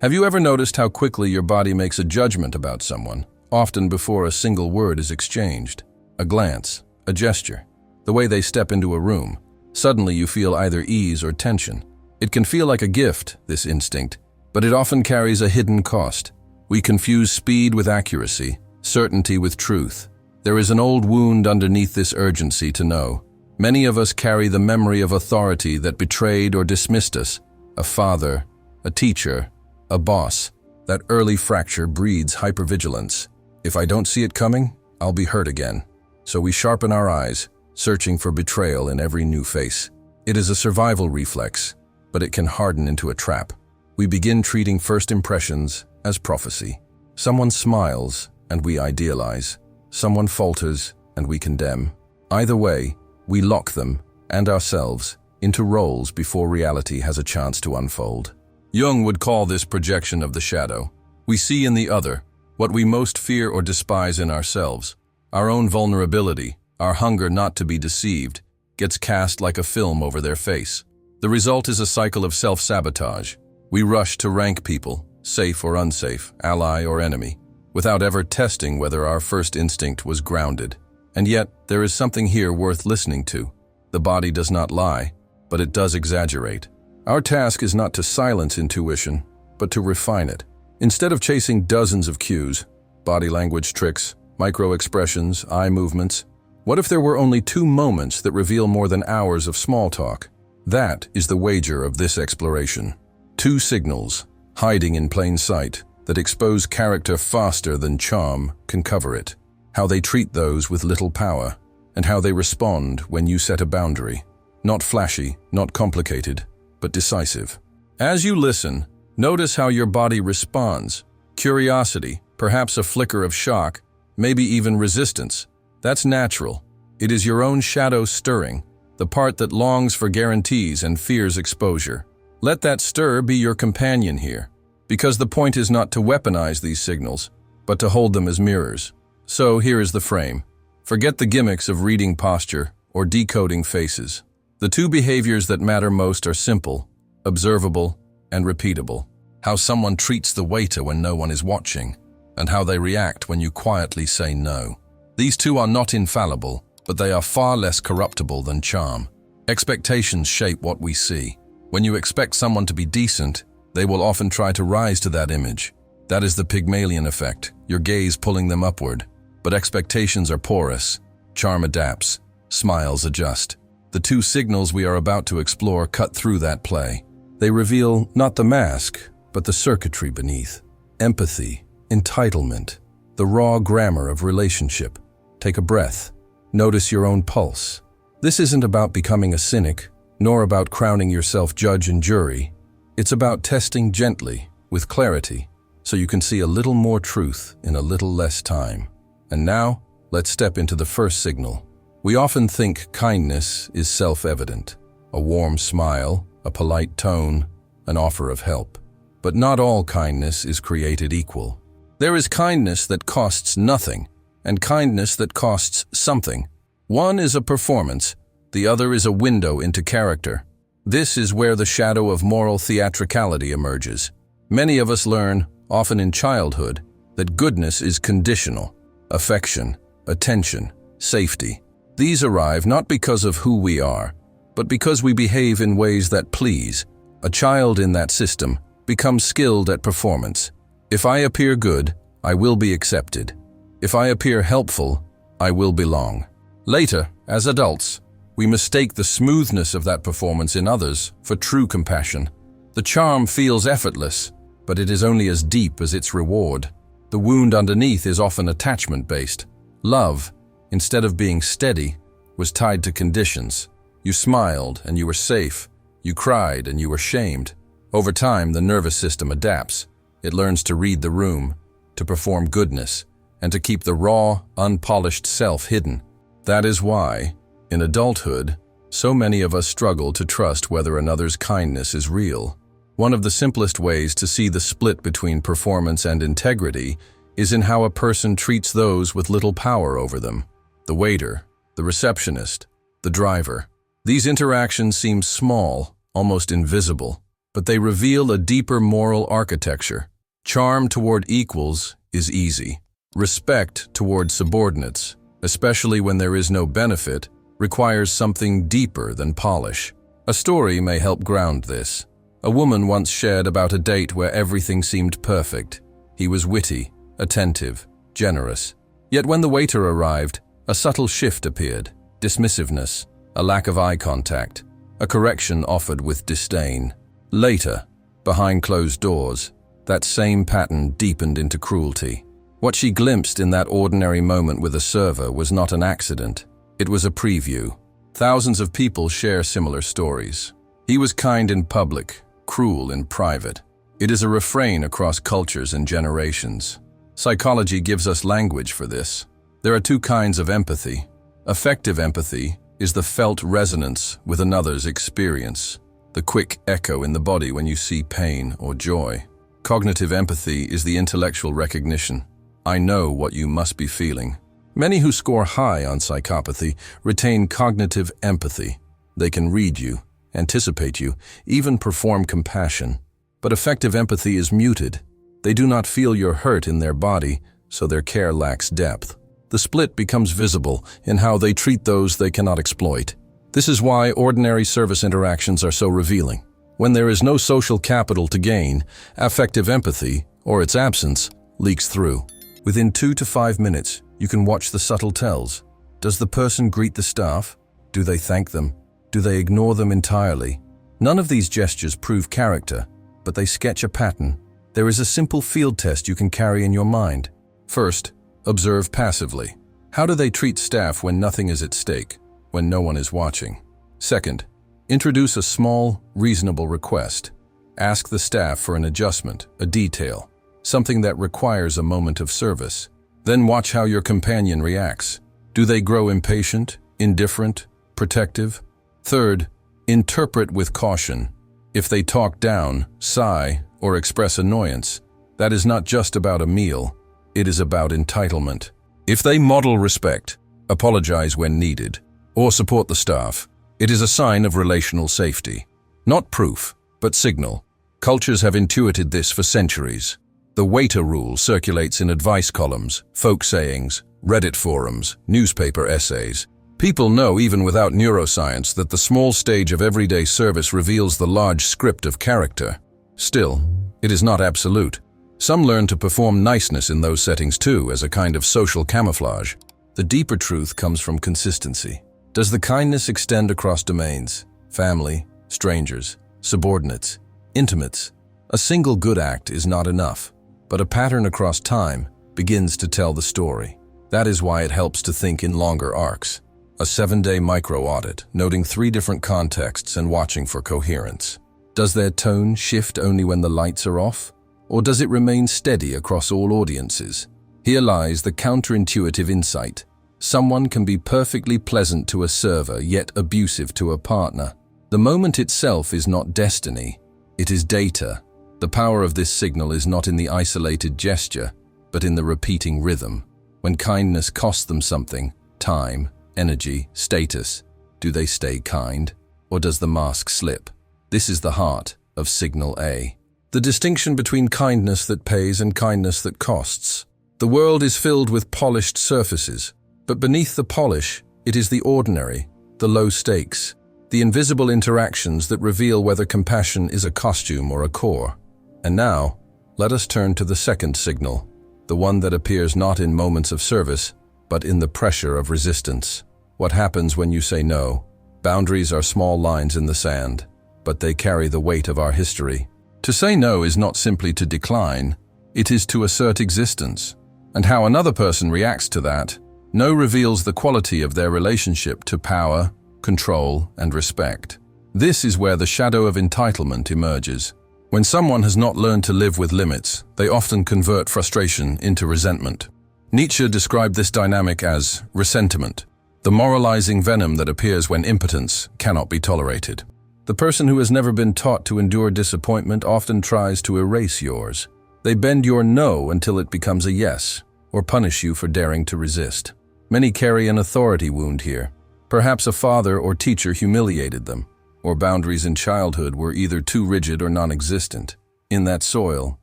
Have you ever noticed how quickly your body makes a judgment about someone, often before a single word is exchanged? A glance, a gesture, the way they step into a room. Suddenly you feel either ease or tension. It can feel like a gift, this instinct, but it often carries a hidden cost. We confuse speed with accuracy, certainty with truth. There is an old wound underneath this urgency to know. Many of us carry the memory of authority that betrayed or dismissed us. A father, a teacher, a boss. That early fracture breeds hypervigilance. If I don't see it coming, I'll be hurt again. So we sharpen our eyes, searching for betrayal in every new face. It is a survival reflex, but it can harden into a trap. We begin treating first impressions as prophecy. Someone smiles, and we idealize. Someone falters, and we condemn. Either way, we lock them, and ourselves, into roles before reality has a chance to unfold. Jung would call this projection of the shadow. We see in the other what we most fear or despise in ourselves. Our own vulnerability, our hunger not to be deceived, gets cast like a film over their face. The result is a cycle of self-sabotage. We rush to rank people, safe or unsafe, ally or enemy, without ever testing whether our first instinct was grounded. And yet, there is something here worth listening to. The body does not lie, but it does exaggerate. Our task is not to silence intuition, but to refine it. Instead of chasing dozens of cues, body language tricks, micro-expressions, eye movements, what if there were only 2 moments that reveal more than hours of small talk? That is the wager of this exploration. 2 signals, hiding in plain sight, that expose character faster than charm can cover it. How they treat those with little power, and how they respond when you set a boundary. Not flashy, not complicated, but decisive. As you listen, notice how your body responds. Curiosity, perhaps a flicker of shock, maybe even resistance. That's natural. It is your own shadow stirring, the part that longs for guarantees and fears exposure. Let that stir be your companion here, because the point is not to weaponize these signals, but to hold them as mirrors. So here is the frame. Forget the gimmicks of reading posture or decoding faces. The 2 behaviors that matter most are simple, observable, and repeatable. How someone treats the waiter when no one is watching, and how they react when you quietly say no. These 2 are not infallible, but they are far less corruptible than charm. Expectations shape what we see. When you expect someone to be decent, they will often try to rise to that image. That is the Pygmalion effect, your gaze pulling them upward. But expectations are porous. Charm adapts. Smiles adjust. The 2 signals we are about to explore cut through that play. They reveal not the mask, but the circuitry beneath. Empathy, entitlement, the raw grammar of relationship. Take a breath. Notice your own pulse. This isn't about becoming a cynic, nor about crowning yourself judge and jury. It's about testing gently, with clarity, so you can see a little more truth in a little less time. And now, let's step into the first signal. We often think kindness is self-evident. A warm smile, a polite tone, an offer of help. But not all kindness is created equal. There is kindness that costs nothing, and kindness that costs something. One is a performance, the other is a window into character. This is where the shadow of moral theatricality emerges. Many of us learn, often in childhood, that goodness is conditional. Affection, attention, safety. These arrive not because of who we are, but because we behave in ways that please. A child in that system becomes skilled at performance. If I appear good, I will be accepted. If I appear helpful, I will belong. Later, as adults, we mistake the smoothness of that performance in others for true compassion. The charm feels effortless, but it is only as deep as its reward. The wound underneath is often attachment-based. Love, instead of being steady, was tied to conditions. You smiled and you were safe. You cried and you were shamed. Over time, the nervous system adapts. It learns to read the room, to perform goodness, and to keep the raw, unpolished self hidden. That is why, in adulthood, so many of us struggle to trust whether another's kindness is real. One of the simplest ways to see the split between performance and integrity is in how a person treats those with little power over them. The waiter, the receptionist, the driver. These interactions seem small, almost invisible, but they reveal a deeper moral architecture. Charm toward equals is easy. Respect toward subordinates, especially when there is no benefit, requires something deeper than polish. A story may help ground this. A woman once shared about a date where everything seemed perfect. He was witty, attentive, generous. Yet when the waiter arrived, a subtle shift appeared: dismissiveness, a lack of eye contact, a correction offered with disdain. Later, behind closed doors, that same pattern deepened into cruelty. What she glimpsed in that ordinary moment with a server was not an accident. It was a preview. Thousands of people share similar stories. He was kind in public, cruel in private. It is a refrain across cultures and generations. Psychology gives us language for this. There are two kinds of empathy. Affective empathy is the felt resonance with another's experience, the quick echo in the body when you see pain or joy. Cognitive empathy is the intellectual recognition. I know what you must be feeling. Many who score high on psychopathy retain cognitive empathy. They can read you, anticipate you, even perform compassion. But affective empathy is muted. They do not feel your hurt in their body, so their care lacks depth. The split becomes visible in how they treat those they cannot exploit. This is why ordinary service interactions are so revealing. When there is no social capital to gain, affective empathy, or its absence, leaks through. Within 2 to 5 minutes, you can watch the subtle tells. Does the person greet the staff? Do they thank them? Do they ignore them entirely? None of these gestures prove character, but they sketch a pattern. There is a simple field test you can carry in your mind. First, observe passively. How do they treat staff when nothing is at stake, when no one is watching? Second, introduce a small, reasonable request. Ask the staff for an adjustment, a detail, something that requires a moment of service. Then watch how your companion reacts. Do they grow impatient, indifferent, protective? Third, interpret with caution. If they talk down, sigh, or express annoyance, that is not just about a meal, it is about entitlement. If they model respect, apologize when needed, or support the staff, it is a sign of relational safety. Not proof, but signal. Cultures have intuited this for centuries. The waiter rule circulates in advice columns, folk sayings, Reddit forums, newspaper essays. People know, even without neuroscience, that the small stage of everyday service reveals the large script of character. Still, it is not absolute. Some learn to perform niceness in those settings too, as a kind of social camouflage. The deeper truth comes from consistency. Does the kindness extend across domains? Family, strangers, subordinates, intimates? A single good act is not enough, but a pattern across time begins to tell the story. That is why it helps to think in longer arcs. A 7-day micro-audit, noting 3 different contexts and watching for coherence. Does their tone shift only when the lights are off? Or does it remain steady across all audiences? Here lies the counterintuitive insight. Someone can be perfectly pleasant to a server, yet abusive to a partner. The moment itself is not destiny, it is data. The power of this signal is not in the isolated gesture, but in the repeating rhythm. When kindness costs them something, time, energy, status, do they stay kind? Or does the mask slip? This is the heart of Signal A. The distinction between kindness that pays and kindness that costs. The world is filled with polished surfaces, but beneath the polish, it is the ordinary, the low stakes, the invisible interactions that reveal whether compassion is a costume or a core. And now, let us turn to the second signal, the one that appears not in moments of service, but in the pressure of resistance. What happens when you say no? Boundaries are small lines in the sand, but they carry the weight of our history. To say no is not simply to decline, it is to assert existence. And how another person reacts to that, no reveals the quality of their relationship to power, control, and respect. This is where the shadow of entitlement emerges. When someone has not learned to live with limits, they often convert frustration into resentment. Nietzsche described this dynamic as ressentiment, the moralizing venom that appears when impotence cannot be tolerated. The person who has never been taught to endure disappointment often tries to erase yours. They bend your no until it becomes a yes, or punish you for daring to resist. Many carry an authority wound here. Perhaps a father or teacher humiliated them, or boundaries in childhood were either too rigid or non-existent. In that soil,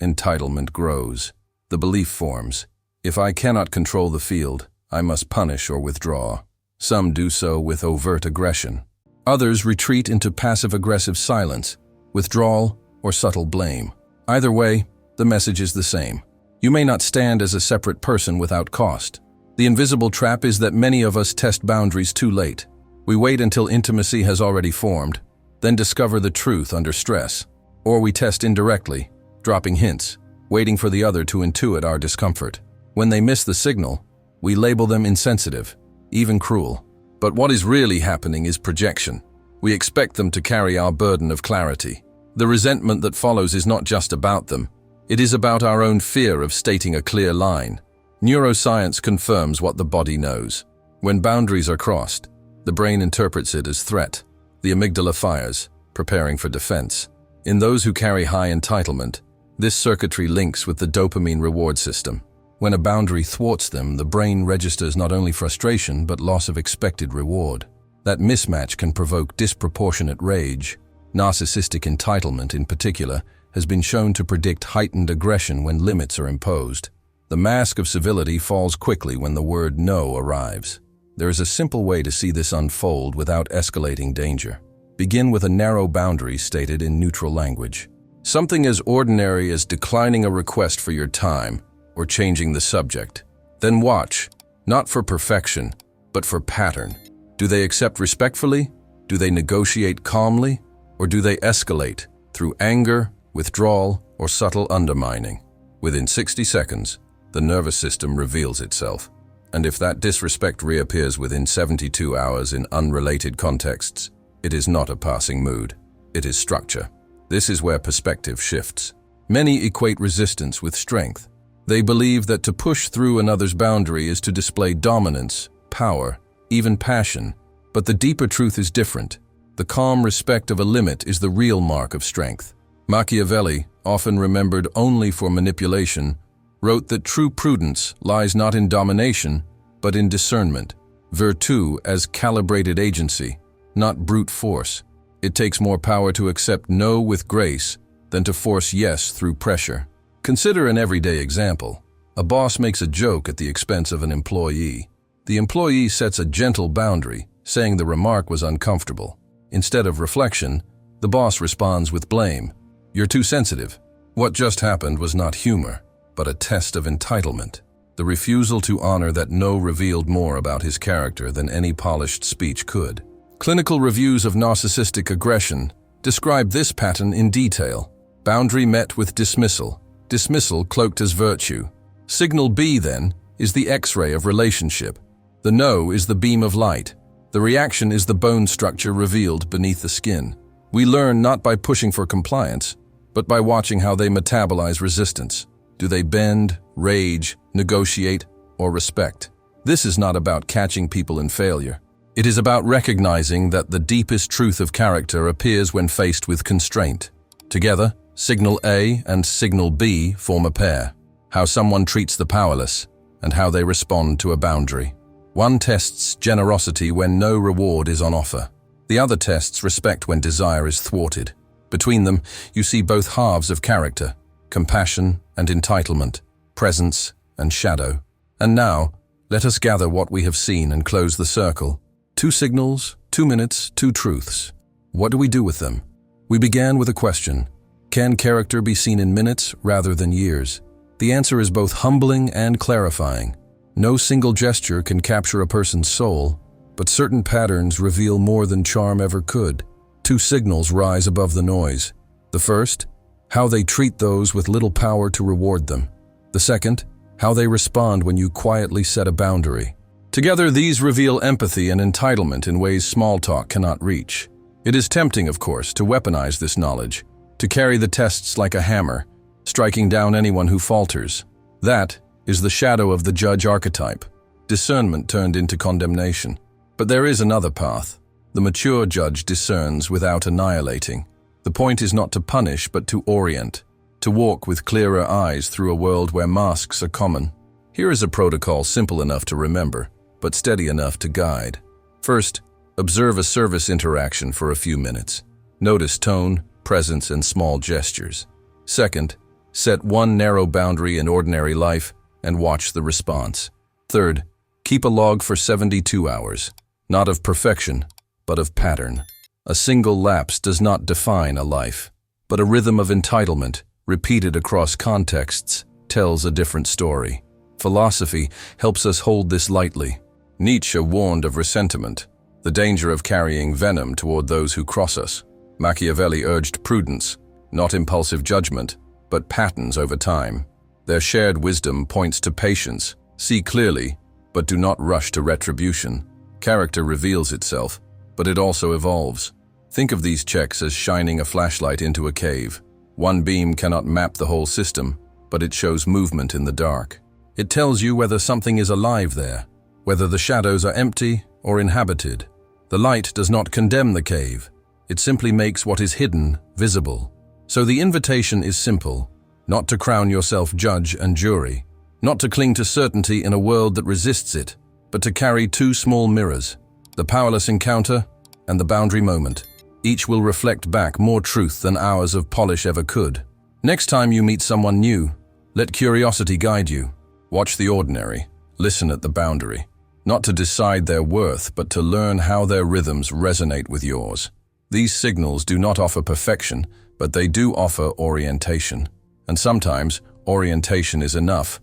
entitlement grows. The belief forms, if I cannot control the field, I must punish or withdraw. Some do so with overt aggression. Others retreat into passive-aggressive silence, withdrawal, or subtle blame. Either way, the message is the same. You may not stand as a separate person without cost. The invisible trap is that many of us test boundaries too late. We wait until intimacy has already formed, then discover the truth under stress. Or we test indirectly, dropping hints, waiting for the other to intuit our discomfort. When they miss the signal, we label them insensitive, even cruel. But what is really happening is projection. We expect them to carry our burden of clarity. The resentment that follows is not just about them. It is about our own fear of stating a clear line. Neuroscience confirms what the body knows. When boundaries are crossed, the brain interprets it as threat. The amygdala fires, preparing for defense. In those who carry high entitlement, this circuitry links with the dopamine reward system. When a boundary thwarts them, the brain registers not only frustration but loss of expected reward. That mismatch can provoke disproportionate rage. Narcissistic entitlement, in particular, has been shown to predict heightened aggression when limits are imposed. The mask of civility falls quickly when the word no arrives. There is a simple way to see this unfold without escalating danger. Begin with a narrow boundary stated in neutral language. Something as ordinary as declining a request for your time or changing the subject. Then watch, not for perfection, but for pattern. Do they accept respectfully? Do they negotiate calmly? Or do they escalate through anger, withdrawal, or subtle undermining? Within 60 seconds, the nervous system reveals itself. And if that disrespect reappears within 72 hours in unrelated contexts, it is not a passing mood. It is structure. This is where perspective shifts. Many equate resistance with strength. They believe that to push through another's boundary is to display dominance, power, even passion. But the deeper truth is different. The calm respect of a limit is the real mark of strength. Machiavelli, often remembered only for manipulation, wrote that true prudence lies not in domination, but in discernment. Virtue as calibrated agency, not brute force. It takes more power to accept no with grace than to force yes through pressure. Consider an everyday example. A boss makes a joke at the expense of an employee. The employee sets a gentle boundary, saying the remark was uncomfortable. Instead of reflection, the boss responds with blame. You're too sensitive. What just happened was not humor, but a test of entitlement. The refusal to honor that no revealed more about his character than any polished speech could. Clinical reviews of narcissistic aggression describe this pattern in detail. Boundary met with dismissal. Dismissal cloaked as virtue. Signal B, then, is the X-ray of relationship. The no is the beam of light. The reaction is the bone structure revealed beneath the skin. We learn not by pushing for compliance, but by watching how they metabolize resistance. Do they bend, rage, negotiate, or respect? This is not about catching people in failure. It is about recognizing that the deepest truth of character appears when faced with constraint. Together, signal A and signal B form a pair. How someone treats the powerless, and how they respond to a boundary. One tests generosity when no reward is on offer. The other tests respect when desire is thwarted. Between them, you see both halves of character, compassion and entitlement, presence and shadow. And now, let us gather what we have seen and close the circle. 2 signals, 2 minutes, 2 truths. What do we do with them? We began with a question. Can character be seen in minutes rather than years? The answer is both humbling and clarifying. No single gesture can capture a person's soul, but certain patterns reveal more than charm ever could. 2 signals rise above the noise. The first, how they treat those with little power to reward them. The second, how they respond when you quietly set a boundary. Together, these reveal empathy and entitlement in ways small talk cannot reach. It is tempting, of course, to weaponize this knowledge, to carry the tests like a hammer, striking down anyone who falters. That is the shadow of the judge archetype, discernment turned into condemnation. But there is another path. The mature judge discerns without annihilating. The point is not to punish, but to orient, to walk with clearer eyes through a world where masks are common. Here is a protocol simple enough to remember, but steady enough to guide. First, observe a service interaction for a few minutes. Notice tone, presence, and small gestures. Second, set one narrow boundary in ordinary life and watch the response. Third, keep a log for 72 hours, not of perfection, but of pattern. A single lapse does not define a life, but a rhythm of entitlement, repeated across contexts, tells a different story. Philosophy helps us hold this lightly. Nietzsche warned of resentment, the danger of carrying venom toward those who cross us. Machiavelli urged prudence, not impulsive judgment, but patterns over time. Their shared wisdom points to patience. See clearly, but do not rush to retribution. Character reveals itself, but it also evolves. Think of these checks as shining a flashlight into a cave. One beam cannot map the whole system, but it shows movement in the dark. It tells you whether something is alive there, whether the shadows are empty or inhabited. The light does not condemn the cave. It simply makes what is hidden visible. So the invitation is simple, not to crown yourself judge and jury, not to cling to certainty in a world that resists it, but to carry two small mirrors, the powerless encounter and the boundary moment. Each will reflect back more truth than hours of polish ever could. Next time you meet someone new, let curiosity guide you. Watch the ordinary, listen at the boundary, not to decide their worth, but to learn how their rhythms resonate with yours. These signals do not offer perfection, but they do offer orientation. And sometimes, orientation is enough.